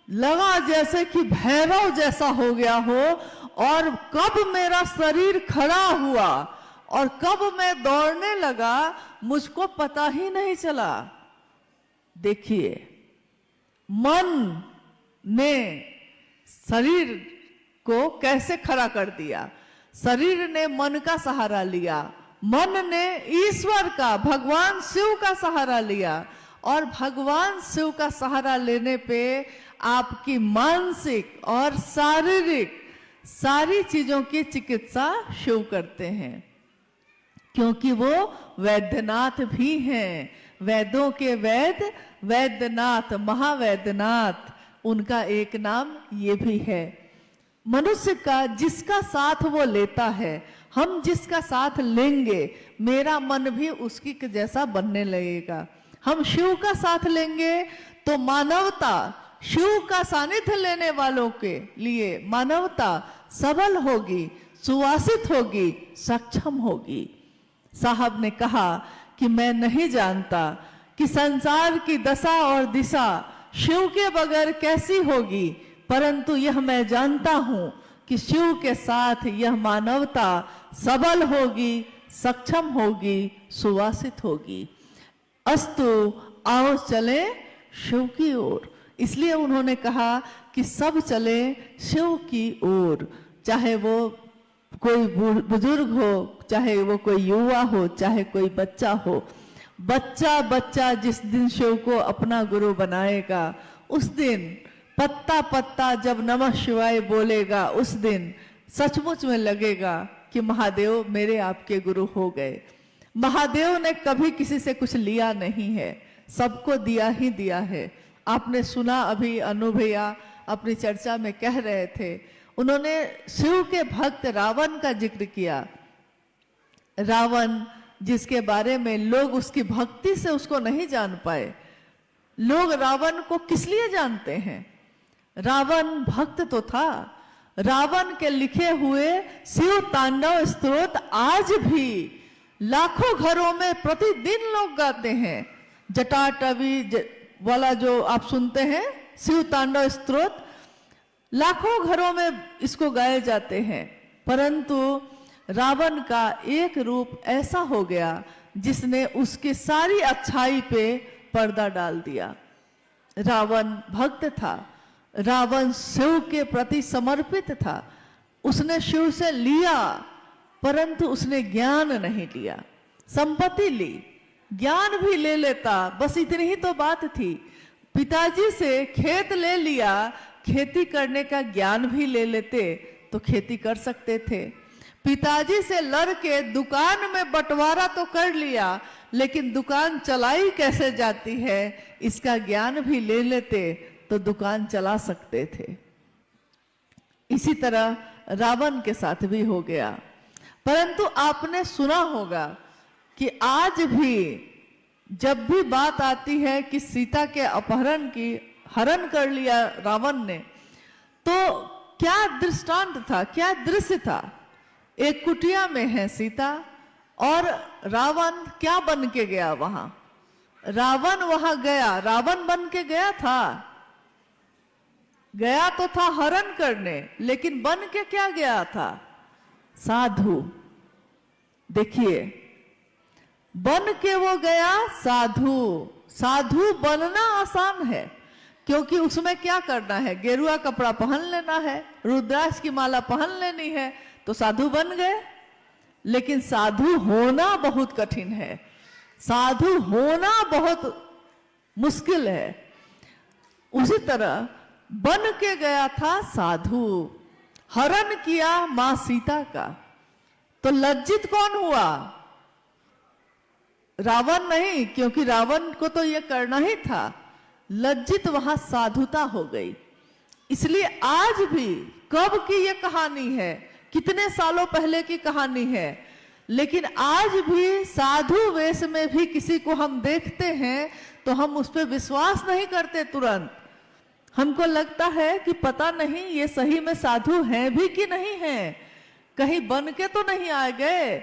लगा जैसे कि भैरव जैसा हो गया हो, और कब मेरा शरीर खड़ा हुआ और कब मैं दौड़ने लगा मुझको पता ही नहीं चला। देखिए, मन ने शरीर को कैसे खड़ा कर दिया। शरीर ने मन का सहारा लिया, मन ने ईश्वर का, भगवान शिव का सहारा लिया, और भगवान शिव का सहारा लेने पे आपकी मानसिक और शारीरिक सारी चीजों की चिकित्सा शिव करते हैं, क्योंकि वो वैद्यनाथ भी हैं। वेदों के वेद वैद्यनाथ, महावैद्यनाथ, उनका एक नाम ये भी है। मनुष्य का जिसका साथ वो लेता है, हम जिसका साथ लेंगे, मेरा मन भी उसकी जैसा बनने लगेगा। हम शिव का साथ लेंगे तो मानवता, शिव का सानिध्य लेने वालों के लिए मानवता सबल होगी, सुवासित होगी, सक्षम होगी। साहब ने कहा कि मैं नहीं जानता कि संसार की दशा और दिशा शिव के बगैर कैसी होगी, परंतु यह मैं जानता हूं कि शिव के साथ यह मानवता सबल होगी, सक्षम होगी, सुवासित होगी। अस्तु, आओ चले शिव की ओर। इसलिए उन्होंने कहा कि सब चले शिव की ओर, चाहे वो कोई बुजुर्ग हो, चाहे वो कोई युवा हो, चाहे कोई बच्चा हो। बच्चा बच्चा जिस दिन शिव को अपना गुरु बनाएगा, उस दिन पत्ता पत्ता जब नमः शिवाय बोलेगा, उस दिन सचमुच में लगेगा कि महादेव मेरे आपके गुरु हो गए। महादेव ने कभी किसी से कुछ लिया नहीं है, सबको दिया ही दिया है। आपने सुना, अभी अनु भैया अपनी चर्चा में कह रहे थे, उन्होंने शिव के भक्त रावण का जिक्र किया। रावण जिसके बारे में लोग उसकी भक्ति से उसको नहीं जान पाए। लोग रावण को किस लिए जानते हैं? रावण भक्त तो था। रावण के लिखे हुए शिव तांडव स्तोत्र आज भी लाखों घरों में प्रतिदिन लोग गाते हैं। जटाटवी वाला जो आप सुनते हैं शिव तांडव स्तोत्र, लाखों घरों में इसको गाए जाते हैं। परंतु रावण का एक रूप ऐसा हो गया जिसने उसकी सारी अच्छाई पे पर्दा डाल दिया। रावण भक्त था, रावण शिव के प्रति समर्पित था, उसने शिव से लिया, परंतु उसने ज्ञान नहीं लिया। संपत्ति ली, ज्ञान भी ले लेता, बस इतनी ही तो बात थी। पिताजी से खेत ले लिया, खेती करने का ज्ञान भी ले लेते तो खेती कर सकते थे। पिताजी से लड़के दुकान में बंटवारा तो कर लिया, लेकिन दुकान चलाई कैसे जाती है इसका ज्ञान भी ले लेते तो दुकान चला सकते थे। इसी तरह रावण के साथ भी हो गया। परंतु आपने सुना होगा कि आज भी जब भी बात आती है कि सीता के अपहरण की, हरण कर लिया रावण ने, तो क्या दृष्टांत था, क्या दृश्य था? एक कुटिया में है सीता और रावण क्या बन के गया वहां? रावण वहां गया, रावण बन के गया था, गया तो था हरण करने, लेकिन बन के क्या गया था? साधु। देखिए, बन के वो गया साधु। साधु बनना आसान है, क्योंकि उसमें क्या करना है? गेरुआ कपड़ा पहन लेना है, रुद्राक्ष की माला पहन लेनी है, तो साधु बन गए। लेकिन साधु होना बहुत कठिन है, साधु होना बहुत मुश्किल है। उसी तरह बन के गया था साधु, हरण किया मां सीता का, तो लज्जित कौन हुआ? रावण नहीं, क्योंकि रावण को तो यह करना ही था। लज्जित वहां साधुता हो गई। इसलिए आज भी, कब की यह कहानी है, कितने सालों पहले की कहानी है, लेकिन आज भी साधु वेश में भी किसी को हम देखते हैं तो हम उस पर विश्वास नहीं करते तुरंत। हमको लगता है कि पता नहीं ये सही में साधु हैं भी कि नहीं हैं, कहीं बन के तो नहीं आ गए।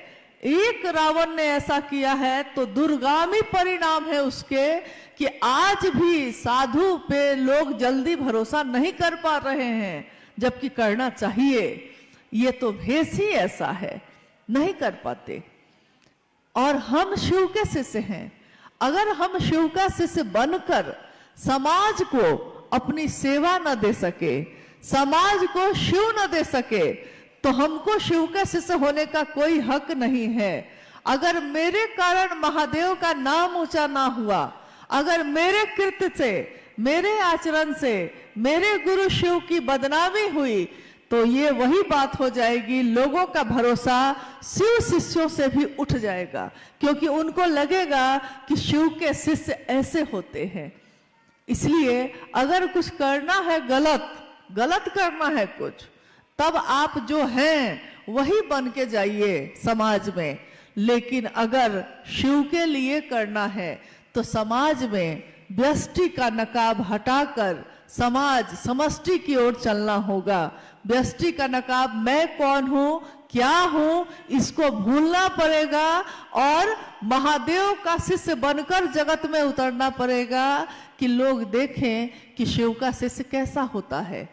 एक रावण ने ऐसा किया है तो दुर्गामी परिणाम है उसके कि आज भी साधु पे लोग जल्दी भरोसा नहीं कर पा रहे हैं, जबकि करना चाहिए। ये तो भेष ही ऐसा है, नहीं कर पाते। और हम शिव के शिष्य हैं, अगर हम शिव का शिष्य बनकर समाज को अपनी सेवा न दे सके, समाज को शिव न दे सके, तो हमको शिव का शिष्य होने का कोई हक नहीं है। अगर मेरे कारण महादेव का नाम ऊंचा ना हुआ, अगर मेरे कृत्य से, मेरे आचरण से मेरे गुरु शिव की बदनामी हुई, तो ये वही बात हो जाएगी, लोगों का भरोसा शिव शिष्यों से भी उठ जाएगा, क्योंकि उनको लगेगा कि शिव के शिष्य ऐसे होते हैं। इसलिए अगर कुछ करना है गलत करना है कुछ, तब आप जो हैं वही बन के जाइए समाज में। लेकिन अगर शिव के लिए करना है तो समाज में व्यष्टि का नकाब हटाकर समाज समष्टि की ओर चलना होगा। व्यष्टि का नकाब, मैं कौन हूं, क्या हूं, इसको भूलना पड़ेगा और महादेव का शिष्य बनकर जगत में उतरना पड़ेगा कि लोग देखें कि शिव का शिष्य कैसा होता है।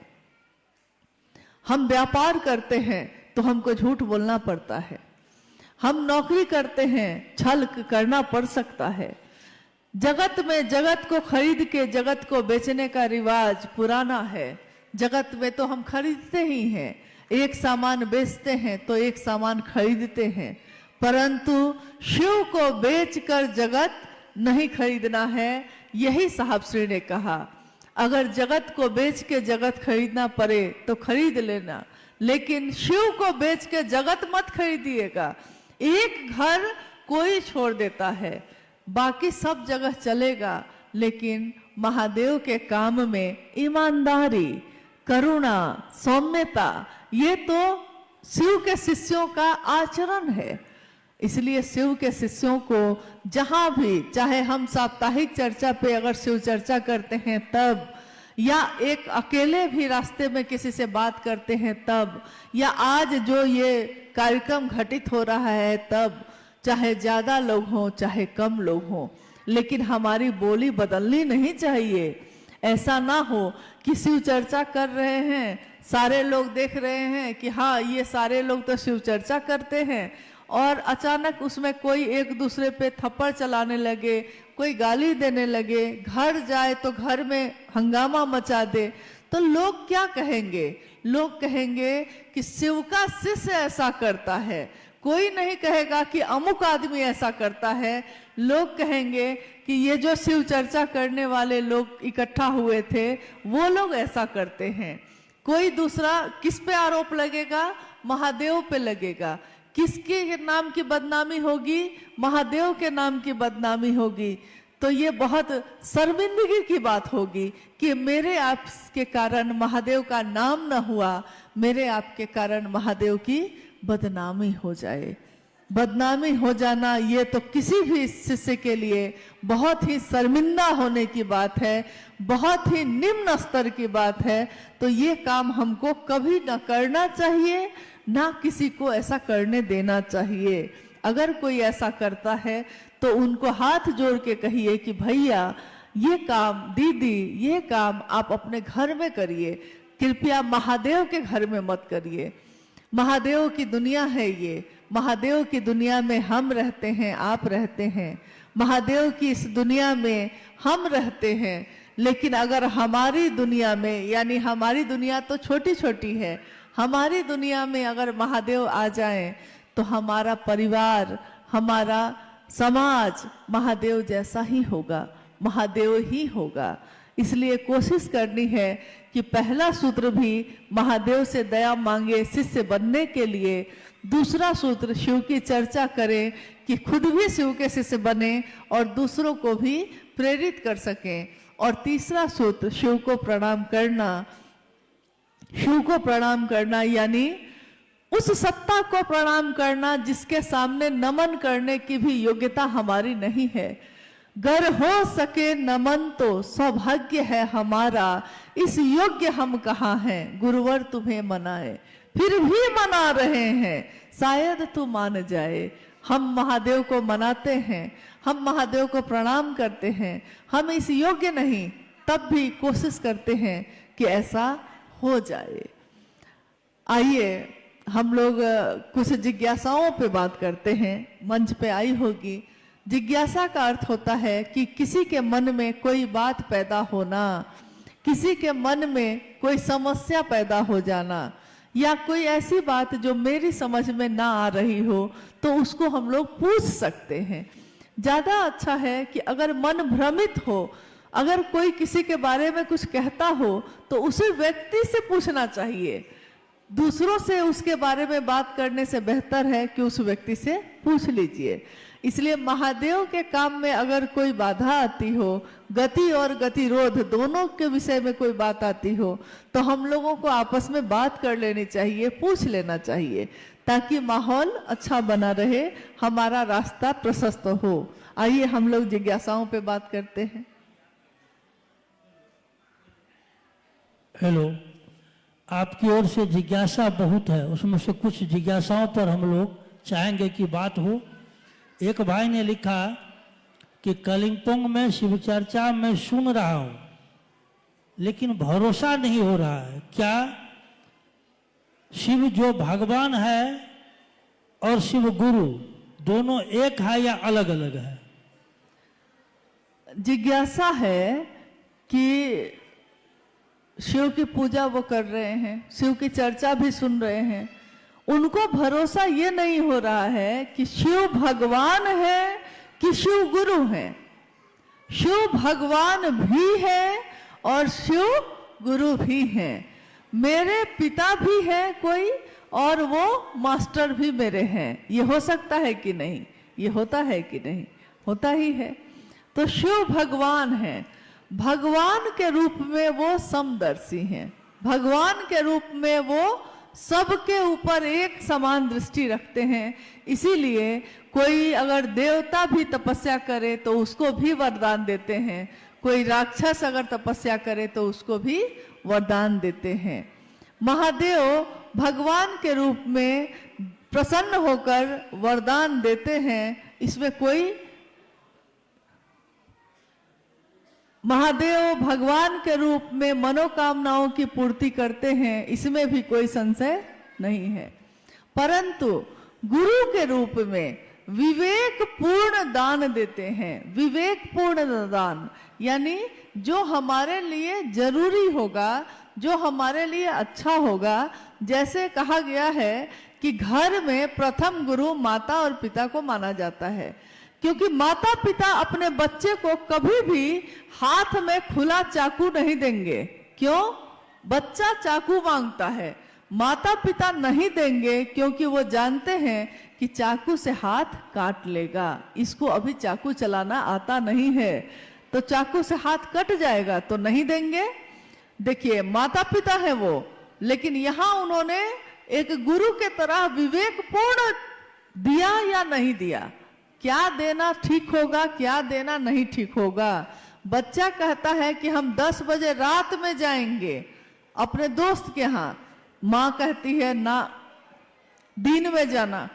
हम व्यापार करते हैं तो हमको झूठ बोलना पड़ता है, हम नौकरी करते हैं छल करना पड़ सकता है। जगत में जगत को खरीद के जगत को बेचने का रिवाज पुराना है। जगत में तो हम खरीदते ही हैं, एक सामान बेचते हैं तो एक सामान खरीदते हैं, परंतु शिव को बेचकर जगत नहीं खरीदना है। यही साहब श्री ने कहा, अगर जगत को बेच के जगत खरीदना पड़े तो खरीद लेना, लेकिन शिव को बेच के जगत मत खरीदिएगा। एक घर कोई छोड़ देता है, बाकी सब जगह चलेगा, लेकिन महादेव के काम में ईमानदारी, करुणा, सौम्यता, ये तो शिव के शिष्यों का आचरण है। इसलिए शिव के शिष्यों को जहां भी, चाहे हम साप्ताहिक चर्चा पे अगर शिव चर्चा करते हैं तब, या एक अकेले भी रास्ते में किसी से बात करते हैं तब, या आज जो ये कार्यक्रम घटित हो रहा है तब, चाहे ज्यादा लोग हों चाहे कम लोग हों, लेकिन हमारी बोली बदलनी नहीं चाहिए। ऐसा ना हो कि शिव चर्चा कर रहे हैं, सारे लोग देख रहे हैं कि हाँ ये सारे लोग तो शिव चर्चा करते हैं, और अचानक उसमें कोई एक दूसरे पे थप्पड़ चलाने लगे, कोई गाली देने लगे, घर जाए तो घर में हंगामा मचा दे, तो लोग क्या कहेंगे? लोग कहेंगे कि शिव का शिष्य ऐसा करता है, कोई नहीं कहेगा कि अमुक आदमी ऐसा करता है। लोग कहेंगे कि ये जो शिव चर्चा करने वाले लोग इकट्ठा हुए थे वो लोग ऐसा करते हैं। कोई दूसरा किस पे आरोप लगेगा? महादेव पे लगेगा। किसके नाम की बदनामी होगी? महादेव के नाम की बदनामी होगी। तो ये बहुत शर्मिंदगी की बात होगी कि मेरे आपके कारण महादेव का नाम न हुआ, मेरे आपके कारण महादेव की बदनामी हो जाए। बदनामी हो जाना ये तो किसी भी शिष्य के लिए बहुत ही शर्मिंदा होने की बात है, बहुत ही निम्न स्तर की बात है। तो ये काम हमको कभी न करना चाहिए, ना किसी को ऐसा करने देना चाहिए। अगर कोई ऐसा करता है तो उनको हाथ जोड़ के कहिए कि भैया ये काम, दीदी ये काम आप अपने घर में करिए, कृपया महादेव के घर में मत करिए। महादेव की दुनिया है ये, महादेव की दुनिया में हम रहते हैं, आप रहते हैं। महादेव की इस दुनिया में हम रहते हैं, लेकिन अगर हमारी दुनिया में, यानी हमारी दुनिया तो छोटी छोटी है, हमारी दुनिया में अगर महादेव आ जाएं तो हमारा परिवार, हमारा समाज महादेव जैसा ही होगा, महादेव ही होगा। इसलिए कोशिश करनी है कि पहला सूत्र भी महादेव से दया मांगे शिष्य बनने के लिए, दूसरा सूत्र शिव की चर्चा करें कि खुद भी शिव के शिष्य बने और दूसरों को भी प्रेरित कर सकें, और तीसरा सूत्र शिव को प्रणाम करना। शिव को प्रणाम करना यानी उस सत्ता को प्रणाम करना जिसके सामने नमन करने की भी योग्यता हमारी नहीं है। गर हो सके नमन तो सौभाग्य है हमारा, इस योग्य हम कहाँ हैं, गुरुवर तुम्हें मनाए, फिर भी मना रहे हैं, शायद तू मान जाए। हम महादेव को मनाते हैं, हम महादेव को प्रणाम करते हैं, हम इस योग्य नहीं, तब भी कोशिश करते हैं कि ऐसा हो जाए। आइए हम लोग कुछ जिज्ञासाओं पे बात करते हैं। मंच पे आई होगी, जिज्ञासा का अर्थ होता है कि किसी के मन में कोई बात पैदा होना, किसी के मन में कोई समस्या पैदा हो जाना, या कोई ऐसी बात जो मेरी समझ में ना आ रही हो तो उसको हम लोग पूछ सकते हैं। ज्यादा अच्छा है कि अगर मन भ्रमित हो, अगर कोई किसी के बारे में कुछ कहता हो तो उसे व्यक्ति से पूछना चाहिए। दूसरों से उसके बारे में बात करने से बेहतर है कि उस व्यक्ति से पूछ लीजिए। इसलिए महादेव के काम में अगर कोई बाधा आती हो, गति और गतिरोध दोनों के विषय में कोई बात आती हो, तो हम लोगों को आपस में बात कर लेनी चाहिए, पूछ लेना चाहिए, ताकि माहौल अच्छा बना रहे, हमारा रास्ता प्रशस्त हो। आइए हम लोग जिज्ञासाओं पे बात करते हैं। हेलो, आपकी ओर से जिज्ञासा बहुत है, उसमें से कुछ जिज्ञासाओं पर हम लोग चाहेंगे कि बात हो। एक भाई ने लिखा कि कलिम्पोंग में शिव चर्चा में सुन रहा हूं लेकिन भरोसा नहीं हो रहा है, क्या शिव जो भगवान है और शिव गुरु दोनों एक है या अलग अलग है? जिज्ञासा है कि शिव की पूजा वो कर रहे हैं, शिव की चर्चा भी सुन रहे हैं, उनको भरोसा ये नहीं हो रहा है कि शिव भगवान है कि शिव गुरु है। शिव भगवान भी है और शिव गुरु भी है। मेरे पिता भी है कोई और वो मास्टर भी मेरे हैं। ये हो सकता है कि नहीं? ये होता है कि नहीं? होता ही है। तो शिव भगवान है, भगवान के रूप में वो समदर्शी हैं, भगवान के रूप में वो सबके ऊपर एक समान दृष्टि रखते हैं। इसीलिए कोई अगर देवता भी तपस्या करे तो उसको भी वरदान देते हैं, कोई राक्षस अगर तपस्या करे तो उसको भी वरदान देते हैं। महादेव भगवान के रूप में प्रसन्न होकर वरदान देते हैं, इसमें कोई, महादेव भगवान के रूप में मनोकामनाओं की पूर्ति करते हैं, इसमें भी कोई संशय नहीं है। परंतु गुरु के रूप में विवेक पूर्ण दान देते हैं। विवेक पूर्ण दान यानी जो हमारे लिए जरूरी होगा, जो हमारे लिए अच्छा होगा। जैसे कहा गया है कि घर में प्रथम गुरु माता और पिता को माना जाता है, क्योंकि माता पिता अपने बच्चे को कभी भी हाथ में खुला चाकू नहीं देंगे। क्यों? बच्चा चाकू मांगता है, माता पिता नहीं देंगे, क्योंकि वो जानते हैं कि चाकू से हाथ काट लेगा। इसको अभी चाकू चलाना आता नहीं है, तो चाकू से हाथ कट जाएगा, तो नहीं देंगे। देखिए, माता पिता है वो, लेकिन यहां उन्होंने एक गुरु के तरह विवेकपूर्ण दिया या नहीं दिया, क्या देना ठीक होगा, क्या देना नहीं ठीक होगा। बच्चा कहता है कि हम 10 बजे रात में जाएंगे अपने दोस्त के यहाँ, माँ कहती है ना दिन में जाना।